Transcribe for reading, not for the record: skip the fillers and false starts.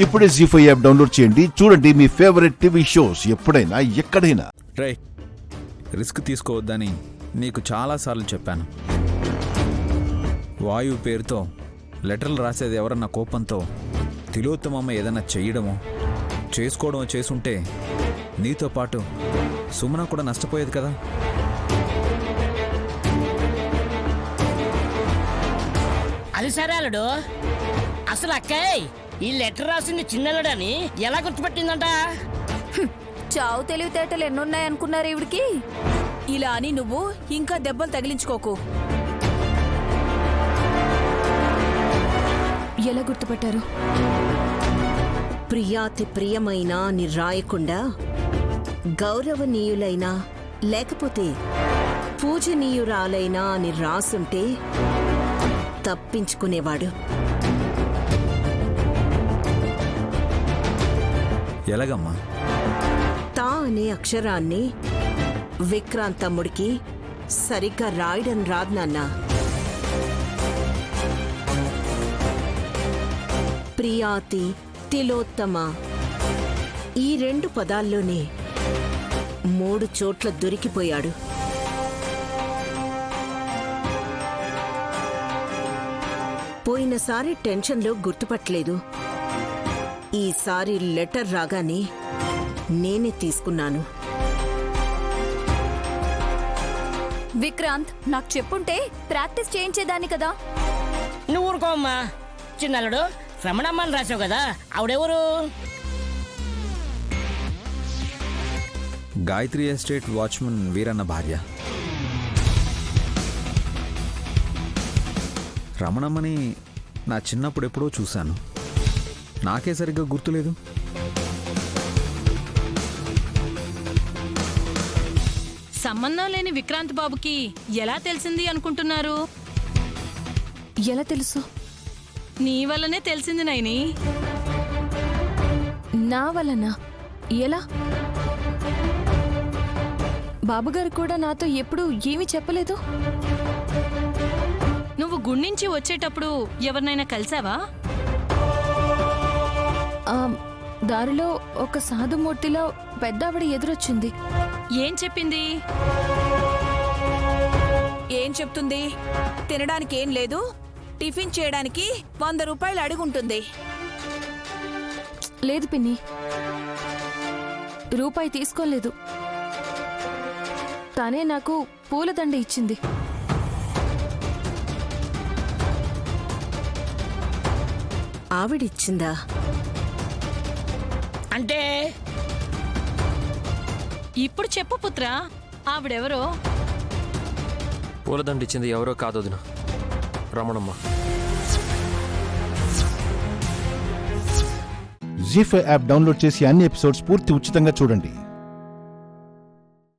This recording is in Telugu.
ఇప్పుడే జీ5 యాప్ డౌన్లోడ్ చేయండి. చూడండి మీ ఫేవరెట్ టీవీ షోస్ ఎప్పుడైనా ఎక్కడైనా. రే, రిస్క్ తీసుకోవద్దని నీకు చాలాసార్లు చెప్పాను. వాయువు పేరుతో లెటర్లు రాసేది ఎవరన్నా కోపంతో తిలోత్తమమ్మ ఏదైనా చెయ్యడమో చేసుకోవడమో చేసుంటే నీతో పాటు సుమన కూడా నష్టపోయేది కదా. అది సరే అల్లుడు, అసలు అక్కయ్ ఈ లెటర్ రాసింది చిన్నలుడని ఎలా గుర్తుపట్టిందంట? చావు తెలివితేటలు ఎన్నున్నాయనుకున్నారు ఈవిడికి. ఇలా అని నువ్వు ఇంకా దెబ్బలు తగిలించుకోకు. ఎలా గుర్తుపట్టారు? ప్రియాతి ప్రియమైన అని రాయకుండా గౌరవనీయులైనా లేకపోతే పూజనీయురాలైనా అని రాసుంటే తప్పించుకునేవాడు. ఎలాగమ్మా? తా అనే అక్షరాన్ని విక్రాంత్ తమ్ముడికి సరిగ్గా రాయడం రాదు నాన్న. ప్రియాతి, తిలోత్తమ ఈ 2 పదాల్లోనే 3 చోట్ల దొరికిపోయాడు. పోయినసారి టెన్షన్లో గుర్తుపట్టలేదు. ఈసారి లెటర్ రాగానే నేనే తీసుకున్నాను. విక్రాంత్ నాకు చెప్పుంటే ప్రాక్టీస్ చేయించేదాన్ని కదా. నువ్వు ఊరుకోమ్మా. చిన్నల్లుడు, రమణమ్మని రాసావు కదా, ఆవిడెవరు? గాయత్రి ఎస్టేట్ వాచ్మన్ వీరన్న భార్య. రమణమ్మని నా చిన్నప్పుడు ఎప్పుడో చూశాను. నాకే సరిగ్గా గుర్తులేదు. సంబంధం లేని విక్రాంత్ బాబుకి ఎలా తెలిసింది అనుకుంటున్నారు? ఎలా తెలుసు? నీ వల్లనే తెలిసింది నైని. నా వలన? ఎలా? బాబుగారు కూడా నాతో ఎప్పుడు ఏమీ చెప్పలేదు. నువ్వు గుణ్ణించి వచ్చేటప్పుడు ఎవరినైనా కలిసావా? దారిలో ఒక సాధుమూర్తిలో పెద్దావిడ ఎదురొచ్చింది. ఏం చెప్పింది? ఏం చెప్తుంది? తినడానికి ఏం లేదు, టిఫిన్ చేయడానికి 100 రూపాయలు అడుగుంటుంది. లేదు పిన్ని, రూపాయి తీసుకోలేదు. తనే నాకు పూలదండ ఇచ్చింది. ఆవిడిచ్చిందా? అంటే ఇప్పుడు చెప్పు పుత్రా, ఆవిడెవరో? పూలదండిచ్చింది ఎవరో కాదు వదిన, రమణమ్మ. జీ5 యాప్ డౌన్లోడ్ చేసి అన్ని ఎపిసోడ్స్ పూర్తి ఉచితంగా చూడండి.